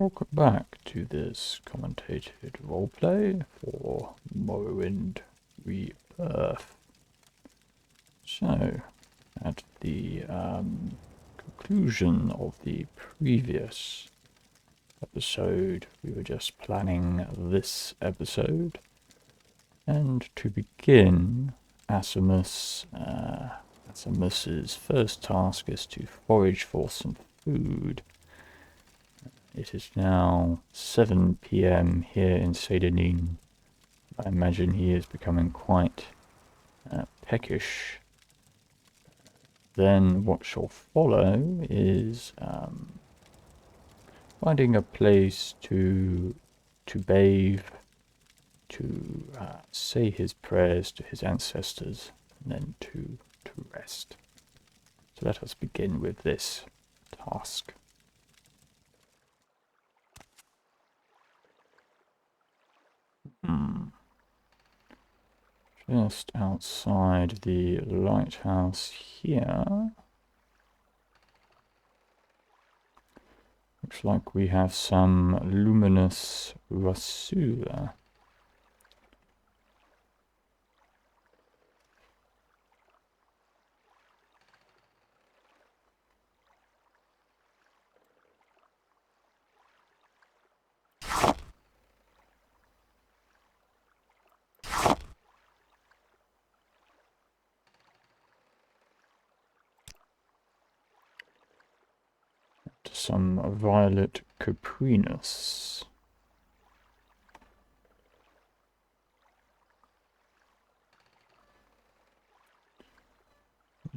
Welcome back to this commentated roleplay for Morrowind Rebirth. So, at the conclusion of the previous episode, we were just planning this episode. And to begin, Assemmus's first task is to forage for some food. It is now 7 PM here in Sadanin. I imagine he is becoming quite peckish. Then what shall follow is finding a place to bathe, to say his prayers to his ancestors, and then to rest. So let us begin with this task. Just outside the lighthouse here. Looks like we have some luminous rasula. Some violet caprinus.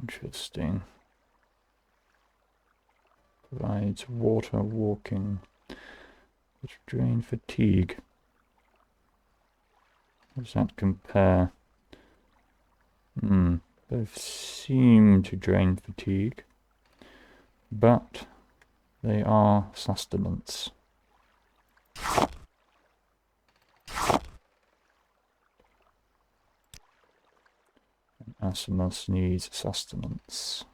Interesting. Provides water walking, which drain fatigue. How does that compare? Both seem to drain fatigue, but they are sustenance. And Assemmus needs sustenance.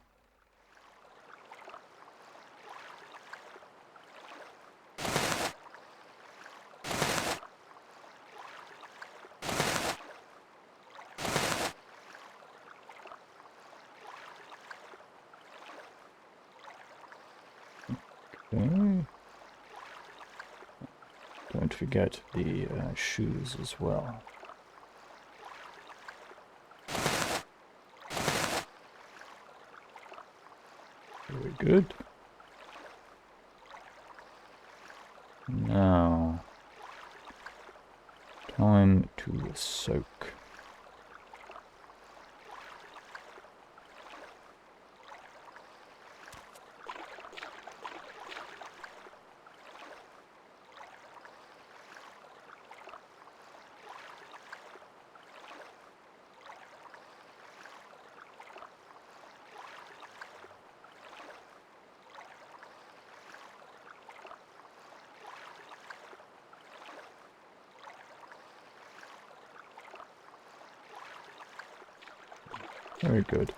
Okay. Don't forget the shoes as well. Very good. Now, time to soak. Very good.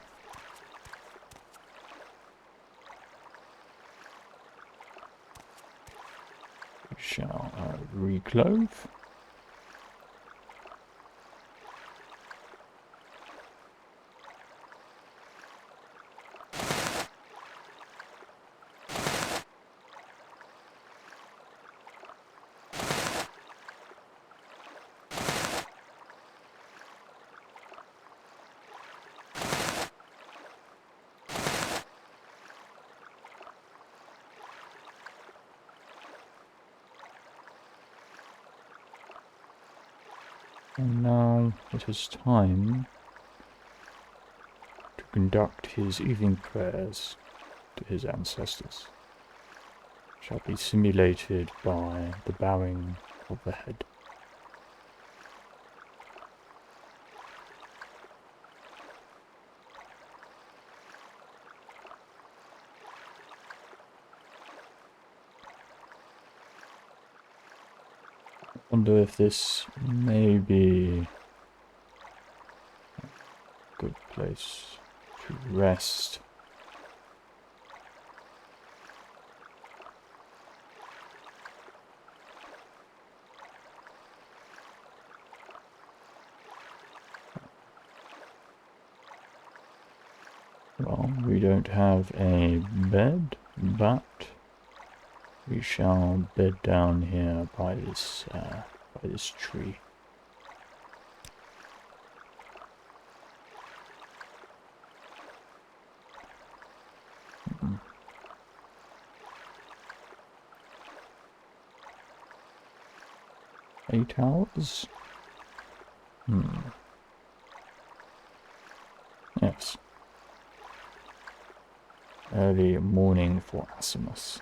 We shall reclothe. And now it is time to conduct his evening prayers to his ancestors. Shall be simulated by the bowing of the head. I wonder if this may be a good place to rest. Well, we don't have a bed, but we shall bed down here by this tree. Mm. 8 hours? Yes. Early morning for Assemmus.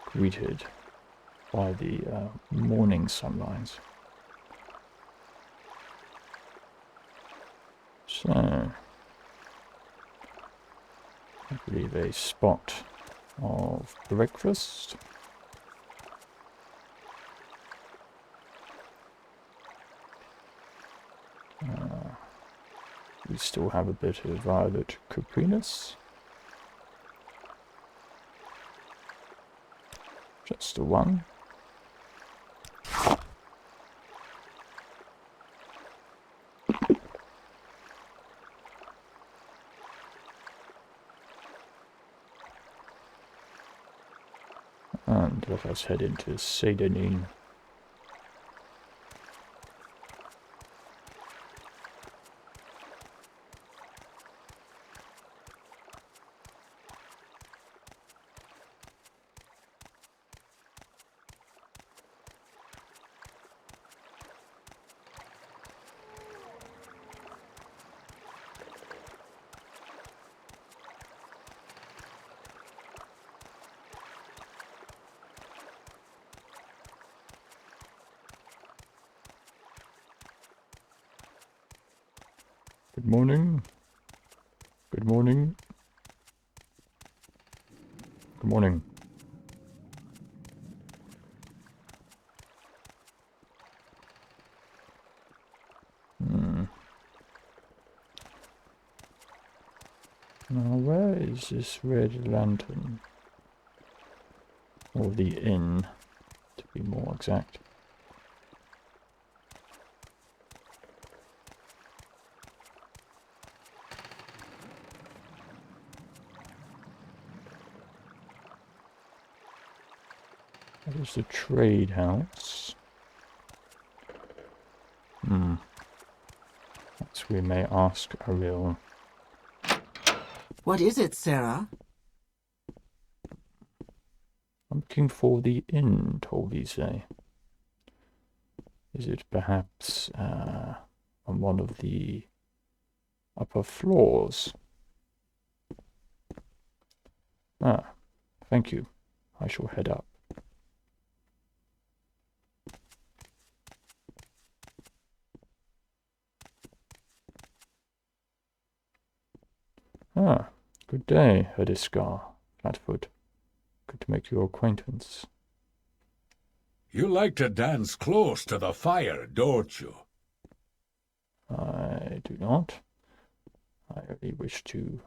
Greeted by the morning sunrise. So, I believe a spot of breakfast. We still have a bit of violet cuprinus. Just the one. And let us head into Sadanin. Good morning. Good morning. Good morning. Now, where is this red lantern? Or the inn, to be more exact. That is the trade house. That's we may ask Arrille. What is it, Sarah? I'm looking for the inn, Tolvise. Is it perhaps on one of the upper floors? Ah, thank you. I shall head up. Ah, good day, Herdiskar, Flatfoot. Good to make your acquaintance. You like to dance close to the fire, don't you? I do not. I only wish to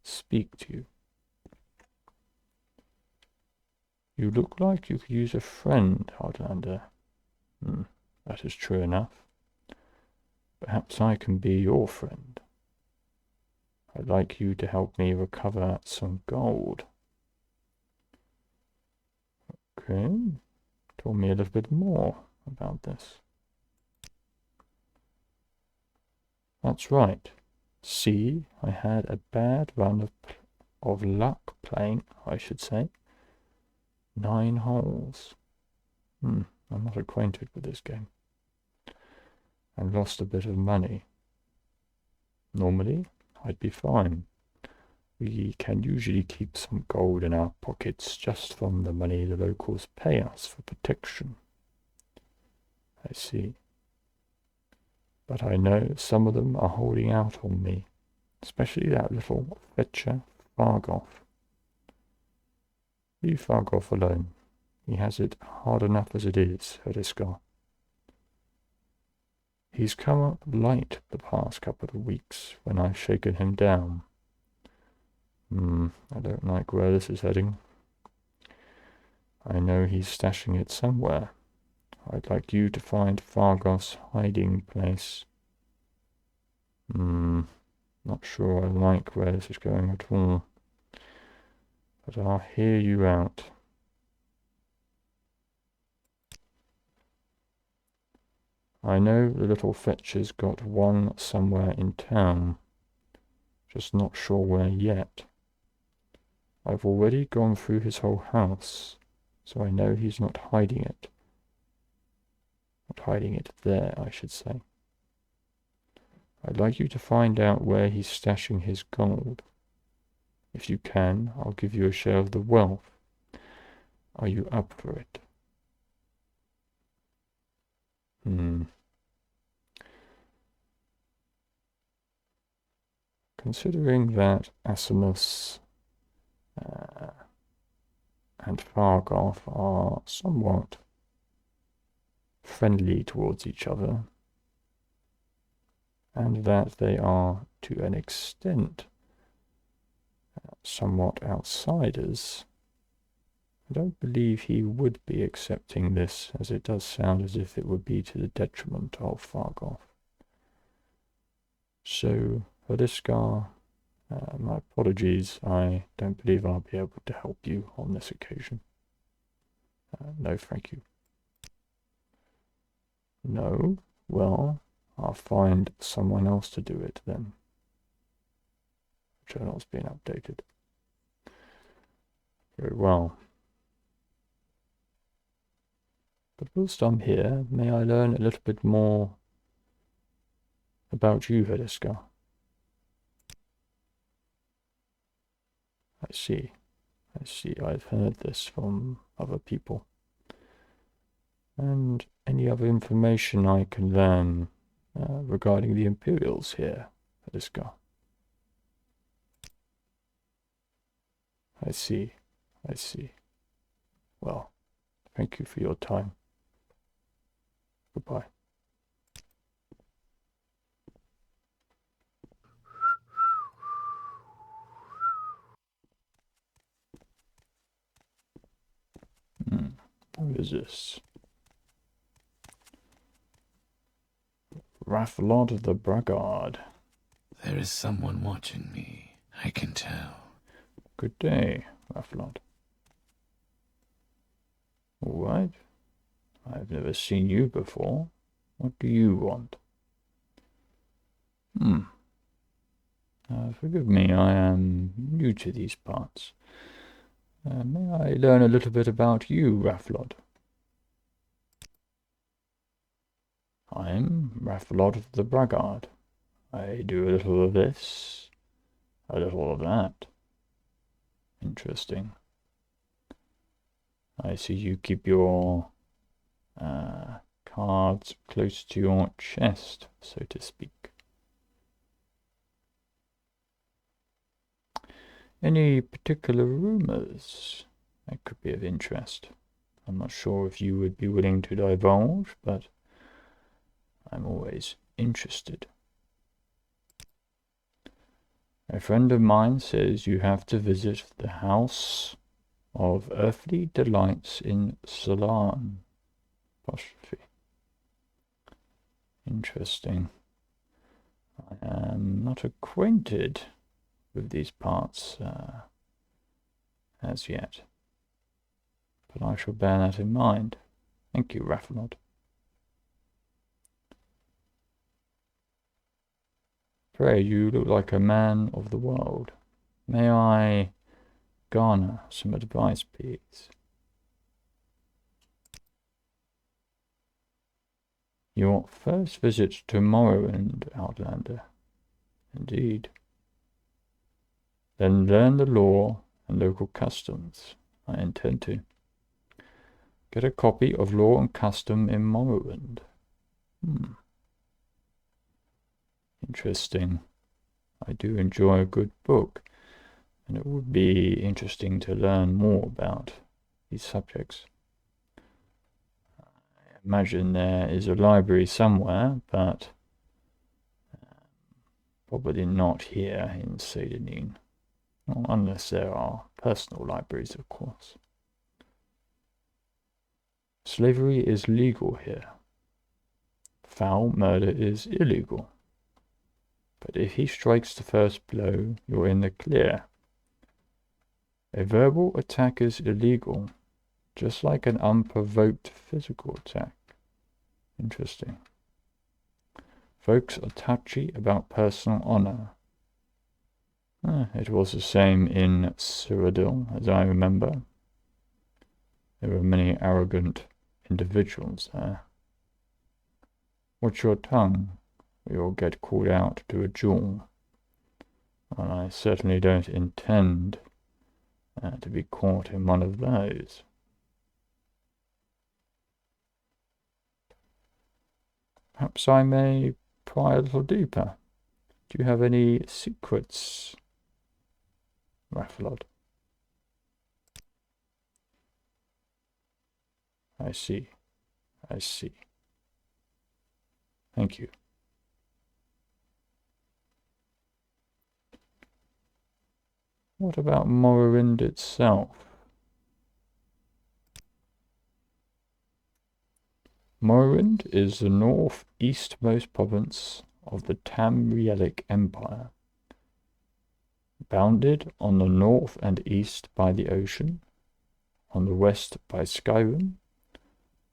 speak to you. You look like you could use a friend, Outlander. That is true enough. Perhaps I can be your friend. I'd like you to help me recover some gold. Okay. Tell me a little bit more about this. That's right. See, I had a bad run of luck playing, I should say. 9 holes. I'm not acquainted with this game. And lost a bit of money. Normally, I'd be fine. We can usually keep some gold in our pockets just from the money the locals pay us for protection. I see. But I know some of them are holding out on me, especially that little fetcher, Fargoth. Leave Fargoth alone. He has it hard enough as it is, Herdiskar. He's come up light the past couple of weeks when I've shaken him down. I don't like where this is heading. I know he's stashing it somewhere. I'd like you to find Fargos's hiding place. Not sure I like where this is going at all. But I'll hear you out. I know the little fetcher's got one somewhere in town. Just not sure where yet. I've already gone through his whole house, so I know he's not hiding it. Not hiding it there, I should say. I'd like you to find out where he's stashing his gold. If you can, I'll give you a share of the wealth. Are you up for it? Considering that Assemmus and Fargoth are somewhat friendly towards each other, and that they are, to an extent, somewhat outsiders, I don't believe he would be accepting this, as it does sound as if it would be to the detriment of Fargoth. So, for this guy, my apologies, I don't believe I'll be able to help you on this occasion. No, thank you. No? Well, I'll find someone else to do it then. Journal's been updated. Very well. But whilst I'm here, may I learn a little bit more about you, Hediska? I see. I've heard this from other people. And any other information I can learn regarding the Imperials here, Hediska? I see. Well, thank you for your time. Goodbye. Who is this? Rathlod the Braggart. There is someone watching me, I can tell. Good day, Rathlod. All right. I've never seen you before. What do you want? Forgive me, I am new to these parts. May I learn a little bit about you, Rathlod? I'm Rathlod the Braggart. I do a little of this, a little of that. Interesting. I see you keep your cards close to your chest, so to speak. Any particular rumors that could be of interest? I'm not sure if you would be willing to divulge, but I'm always interested. A friend of mine says you have to visit the House of Earthly Delights in Ceylon. Interesting. I am not acquainted with these parts as yet, but I shall bear that in mind. Thank you, Rathlod. Pray, you look like a man of the world. May I garner some advice, please? Your first visit to Morrowind, Outlander. Indeed. Then learn the law and local customs. I intend to. Get a copy of Law and Custom in Morrowind. Interesting. I do enjoy a good book, and it would be interesting to learn more about these subjects. I imagine there is a library somewhere, but probably not here in Seydenine. Well, unless there are personal libraries, of course. Slavery is legal here. Foul murder is illegal. But if he strikes the first blow, you're in the clear. A verbal attack is illegal, just like an unprovoked physical attack. Interesting. Folks are touchy about personal honor. It was the same in Cyrodiil, as I remember. There were many arrogant individuals there. Watch your tongue, or you'll get called out to a duel. And I certainly don't intend to be caught in one of those. Perhaps I may pry a little deeper. Do you have any secrets, Rafflod? I see. I see. Thank you. What about Morrowind itself? Morrowind is the northeastmost province of the Tamrielic Empire, bounded on the north and east by the ocean, on the west by Skyrim,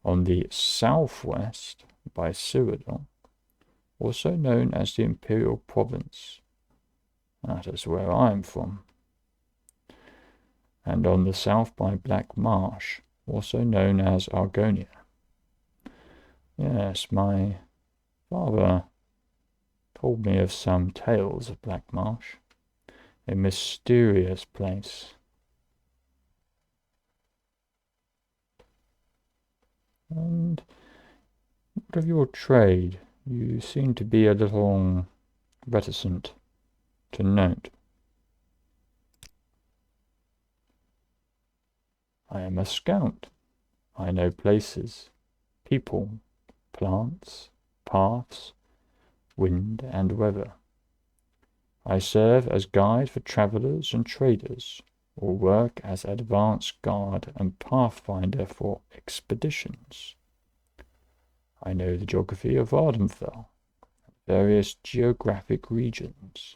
on the southwest by Cyrodiil, also known as the Imperial Province. That is where I am from. And on the south by Black Marsh, also known as Argonia. Yes, my father told me of some tales of Black Marsh, a mysterious place. And what of your trade? You seem to be a little reticent to note. I am a scout. I know places, people, plants, paths, wind and weather. I serve as guide for travelers and traders, or work as advance guard and pathfinder for expeditions. I know the geography of Ardenfell, various geographic regions.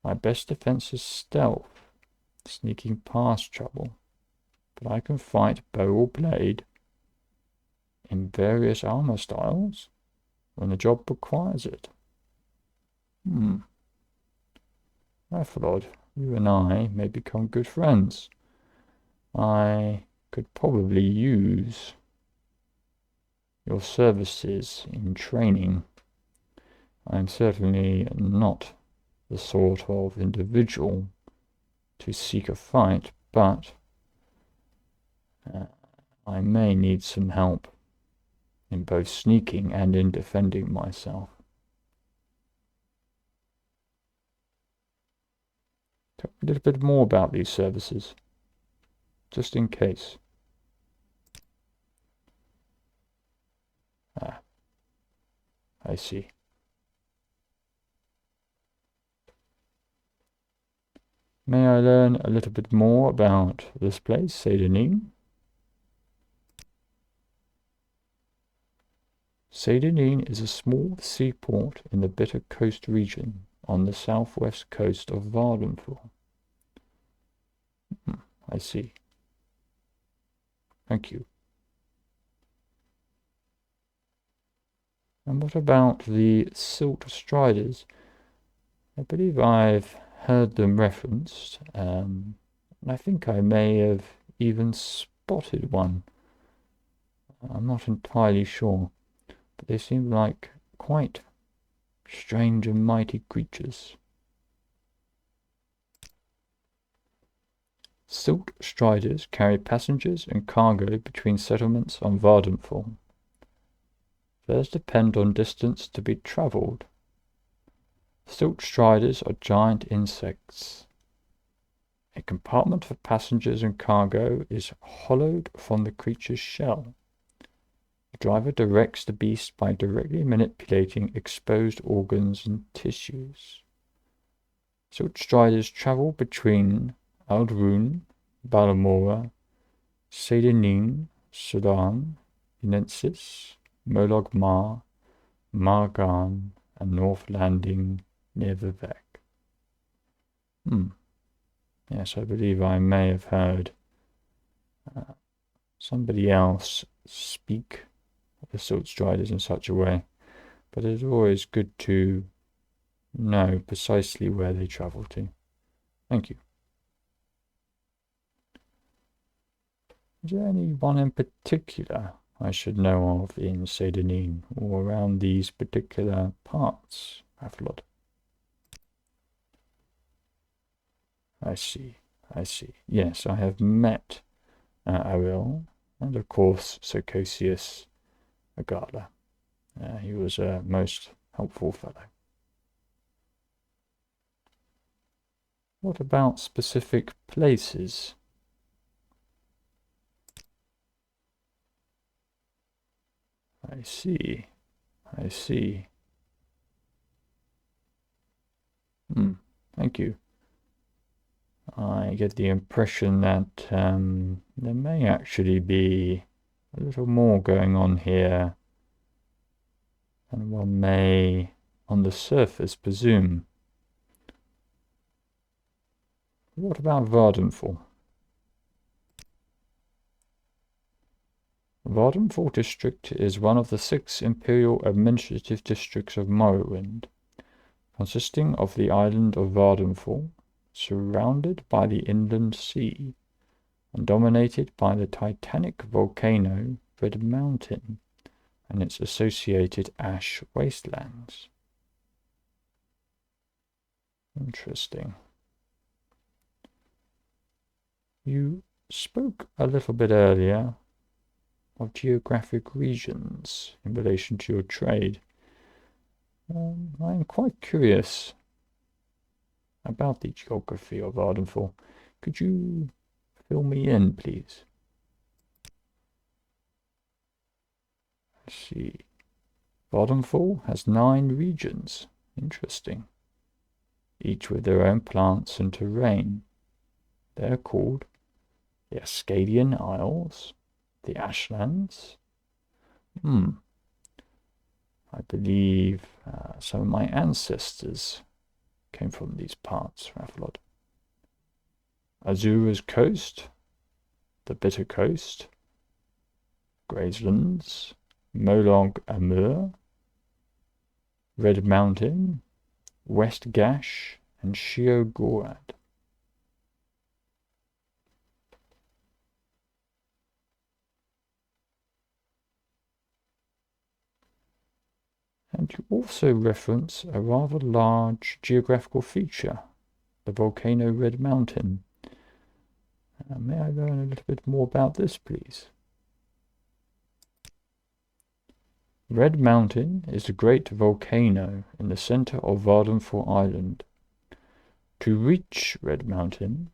My best defense is stealth, sneaking past trouble, but I can fight bow or blade in various armor styles when the job requires it. Rafflod, you and I may become good friends. I could probably use your services in training. I'm certainly not the sort of individual to seek a fight, but I may need some help in both sneaking and in defending myself. Tell me a little bit more about these services, just in case. I see. May I learn a little bit more about this place, Seydanin? Seydanin is a small seaport in the Bitter Coast region on the southwest coast of Vardenfell. I see. Thank you. And what about the Silt Striders? I believe I've heard them referenced, and I think I may have even spotted one. I'm not entirely sure, but they seem like quite strange and mighty creatures. Silt Striders carry passengers and cargo between settlements on Vardenfell. Theirs depend on distance to be travelled. Silt Striders are giant insects. A compartment for passengers and cargo is hollowed from the creature's shell. The driver directs the beast by directly manipulating exposed organs and tissues. Silt Striders travel between Aldrun, Balamora, Seydanin, Sudan, Unensis, Molog Mar, Margan, and North Landing near Vivek. Yes, I believe I may have heard somebody else speak of the Silt Striders in such a way, but it's always good to know precisely where they travel to. Thank you. Is there any one in particular I should know of in Sedanine or around these particular parts, Athlod? I see. Yes, I have met Arrille, and of course Circosius Agala. He was a most helpful fellow. What about specific places? I see. Thank you. I get the impression that there may actually be a little more going on here than one may, on the surface, presume. What about Vardenfall? Vardenfall district is one of the 6 imperial administrative districts of Morrowind, consisting of the island of Vardenfall, surrounded by the inland sea, and dominated by the titanic volcano Red Mountain and its associated ash wastelands. Interesting. You spoke a little bit earlier of geographic regions in relation to your trade. I'm quite curious about the geography of Vardenfall. Could you fill me in, please? Let's see. Vardenfall has 9 regions. Interesting. Each with their own plants and terrain. They're called the Ascadian Isles, the Ashlands. I believe some of my ancestors came from these parts, Rathlod. Azura's Coast, the Bitter Coast, Gracelands, Molog Amur, Red Mountain, West Gash, and Shio Gorad. And you also reference a rather large geographical feature, the volcano Red Mountain. May I learn a little bit more about this, please? Red Mountain is a great volcano in the center of Vardenfall Island. To reach Red Mountain,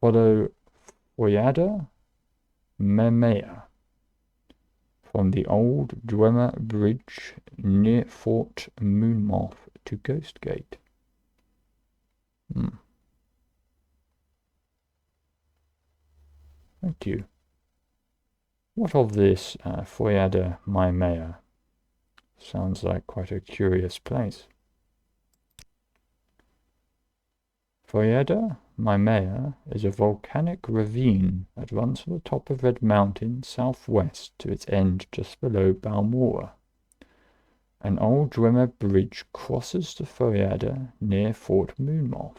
follow Foyada Memea from the old Dwemer Bridge near Fort Moonmoth to Ghost Gate. Thank you. What of this Foyada Memea? Sounds like quite a curious place. Foyada Memea is a volcanic ravine that runs from the top of Red Mountain southwest to its end just below Balmora. An old Dwemer bridge crosses the Foyada near Fort Moonmoth.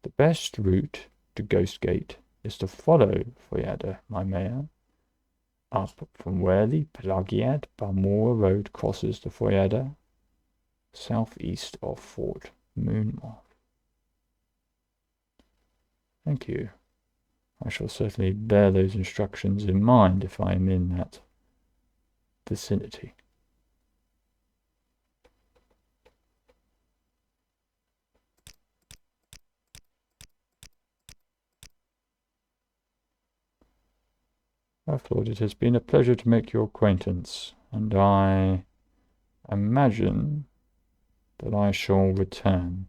The best route to Ghost Gate is to follow Foyada Memea up from where the Pelagiad Balmora Road crosses the Foyada, southeast of Fort Moonmoth. Thank you. I shall certainly bear those instructions in mind if I am in that vicinity. Lord, it has been a pleasure to make your acquaintance, and I imagine that I shall return.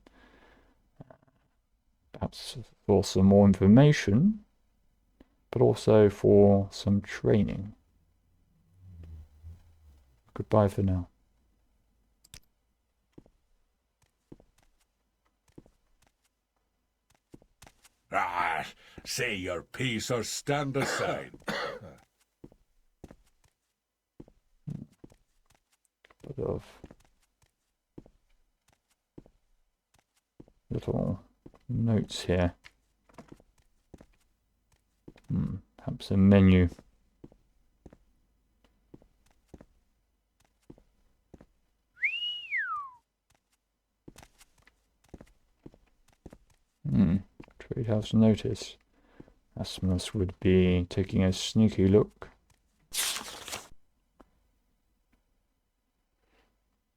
Perhaps for some more information but also for some training. Goodbye for now. Ah, say your piece or stand aside. Bit of little notes here. Perhaps a menu. Trade house notice. Assemmus would be taking a sneaky look.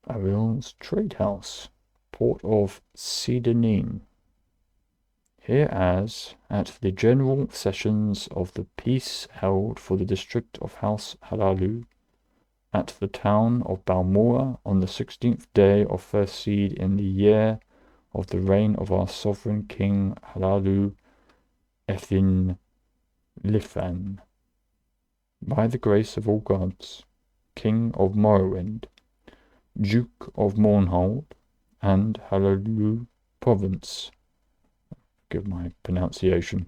Arrille's trade house, port of Sedanin. Here as at the general sessions of the peace held for the district of House Halalu at the town of Balmora on the 16th day of first seed in the year of the reign of our sovereign king Halalu Ethin Lifan, by the grace of all gods, king of Morrowind, duke of Mournhold, and Halalu province, give my pronunciation,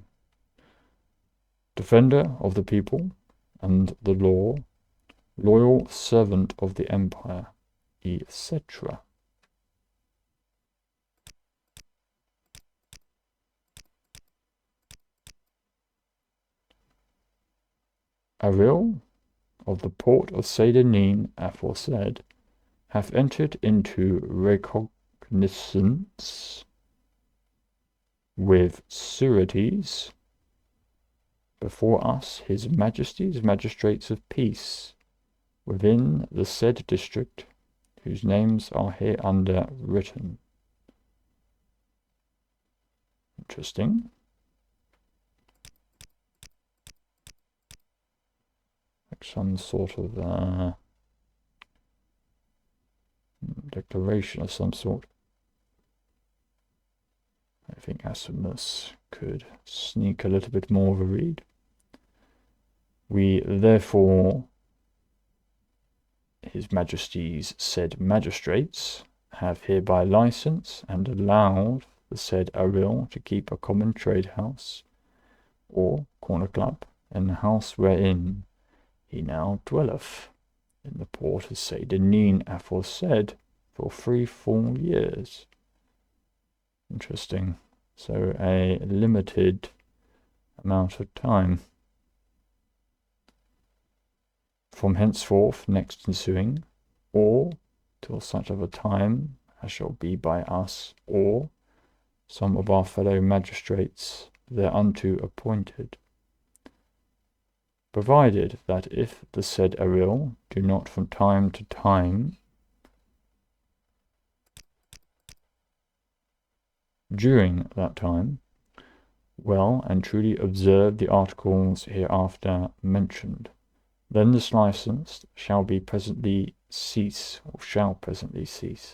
defender of the people and the law, loyal servant of the empire, etc. Arrille, of the port of Sedanin aforesaid, hath entered into recognizance with sureties before us his majesty's magistrates of peace within the said district, whose names are hereunder written. Interesting. Like some sort of declaration of some sort. I think Assemmus could sneak a little bit more of a read. We therefore, His Majesty's said magistrates, have hereby licensed and allowed the said Arrille to keep a common trade house or corner club in the house wherein he now dwelleth in the port of Sedanin aforesaid for 3 full years. Interesting. So a limited amount of time. From henceforth next ensuing, or till such of a time as shall be by us, or some of our fellow magistrates thereunto appointed. Provided that if the said Arrille do not from time to time during that time well and truly observe the articles hereafter mentioned, then this license shall presently cease,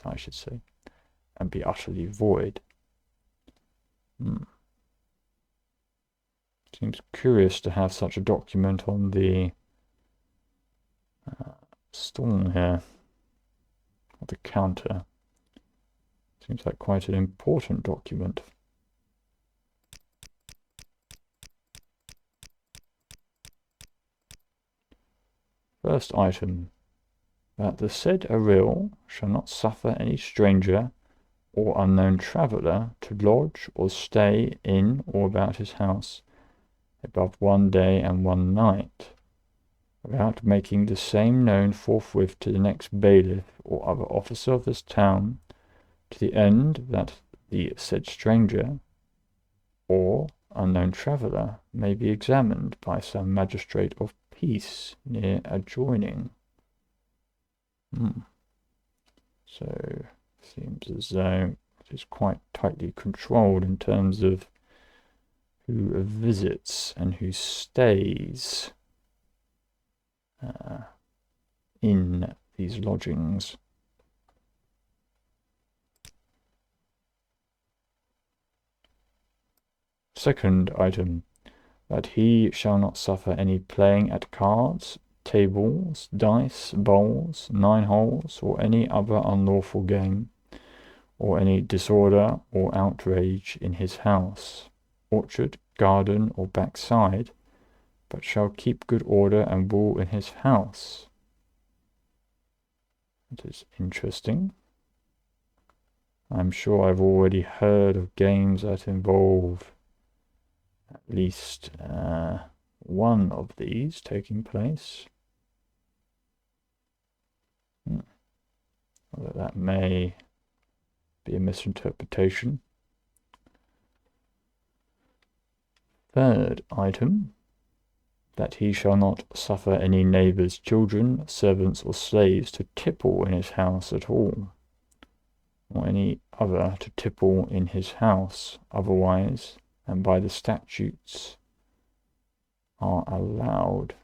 I should say, and be utterly void. Seems curious to have such a document on the stall here, or the counter. Seems like quite an important document. First item, that the said Arrille shall not suffer any stranger or unknown traveller to lodge or stay in or about his house above 1 day and 1 night, without making the same known forthwith to the next bailiff or other officer of this town, to the end that the said stranger or unknown traveller may be examined by some magistrate of peace near adjoining. So seems as though it is quite tightly controlled in terms of who visits and who stays in these lodgings. Second item, that he shall not suffer any playing at cards, tables, dice, bowls, 9 holes, or any other unlawful game, or any disorder or outrage in his house, orchard, garden, or backside, but shall keep good order and rule in his house. That is interesting. I'm sure I've already heard of games that involve at least one of these taking place. Although that may be a misinterpretation. Third item, that he shall not suffer any neighbour's children, servants, or slaves to tipple in his house at all, or any other to tipple in his house, otherwise, and by the statutes are allowed.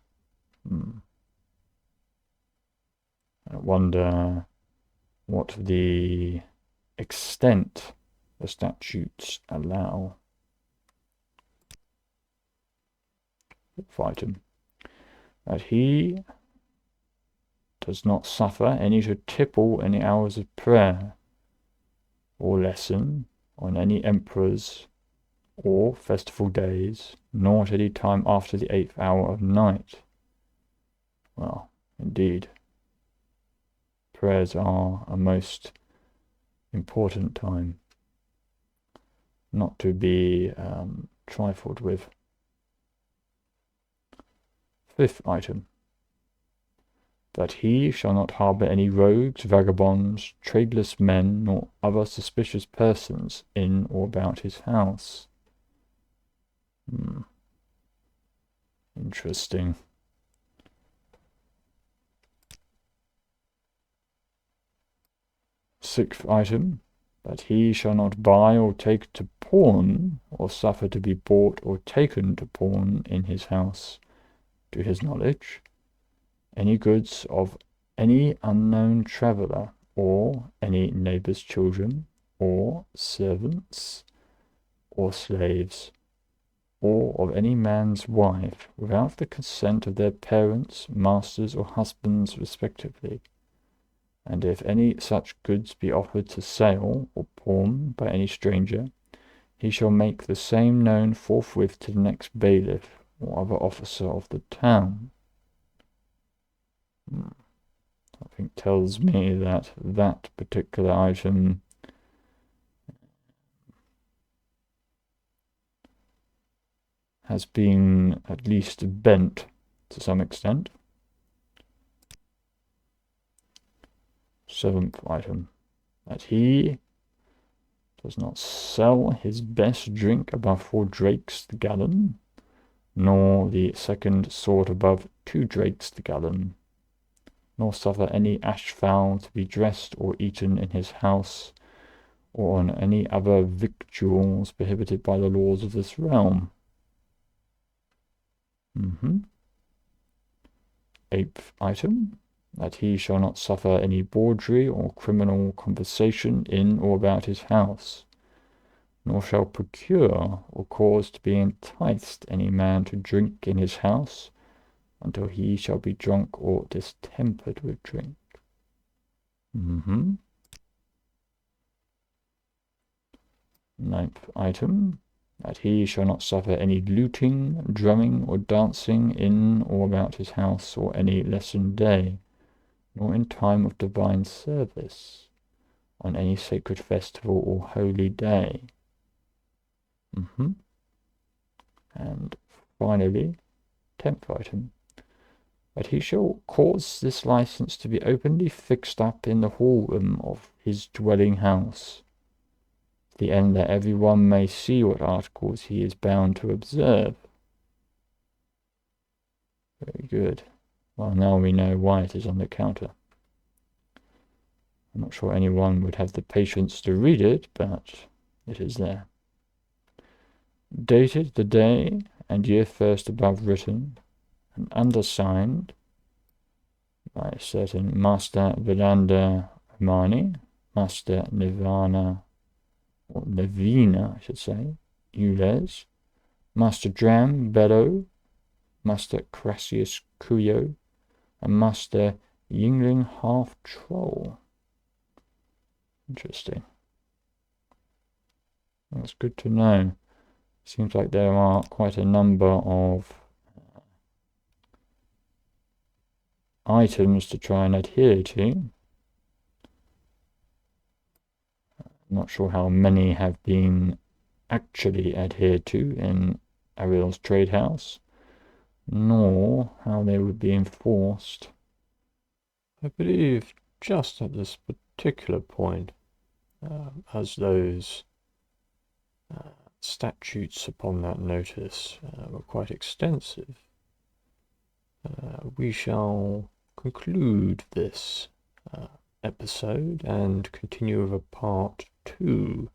I wonder what the extent the statutes allow. Item, that he does not suffer any to tipple any hours of prayer or lesson on any emperors or festival days, nor at any time after the 8th hour of night. Well, indeed, prayers are a most important time, not to be trifled with. Fifth item, that he shall not harbour any rogues, vagabonds, tradeless men, nor other suspicious persons in or about his house. Interesting. Sixth item, that he shall not buy or take to pawn, or suffer to be bought or taken to pawn in his house, to his knowledge, any goods of any unknown traveller, or any neighbour's children, or servants, or slaves, or of any man's wife, without the consent of their parents, masters, or husbands respectively. And if any such goods be offered to sale or pawn by any stranger, he shall make the same known forthwith to the next bailiff or other officer of the town. I think tells me that that particular item has been at least bent to some extent. Seventh item, that he does not sell his best drink above 4 drakes the gallon, nor the second sort above 2 drakes the gallon, nor suffer any ashfowl to be dressed or eaten in his house, or on any other victuals prohibited by the laws of this realm. Eighth item, that he shall not suffer any bawdry or criminal conversation in or about his house, nor shall procure or cause to be enticed any man to drink in his house until he shall be drunk or distempered with drink. Ninth item, that he shall not suffer any looting, drumming, or dancing in or about his house or any lesson day, nor in time of divine service, on any sacred festival or holy day. And finally, 10th item, that he shall cause this license to be openly fixed up in the hall room of his dwelling house, to the end that every one may see what articles he is bound to observe. Very good. Well, now we know why it is on the counter. I'm not sure anyone would have the patience to read it, but it is there. Dated the day and year first above written, and undersigned by a certain Master Vilander Amani, Master Nirvana, or Navina, I should say, Ules, Master Dram Bello, Master Crassius Kuyo, and Master Yingling Half Troll. Interesting. That's good to know. Seems like there are quite a number of items to try and adhere to. Not sure how many have been actually adhered to in Arrille's trade house, nor how they would be enforced. I believe just at this particular point, as those statutes upon that notice were quite extensive, we shall conclude this episode and continue with a part 2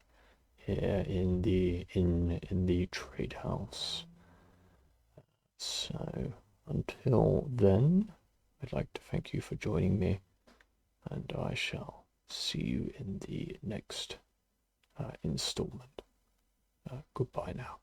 here in the trade house. So until then, I'd like to thank you for joining me, and I shall see you in the next installment. Goodbye now.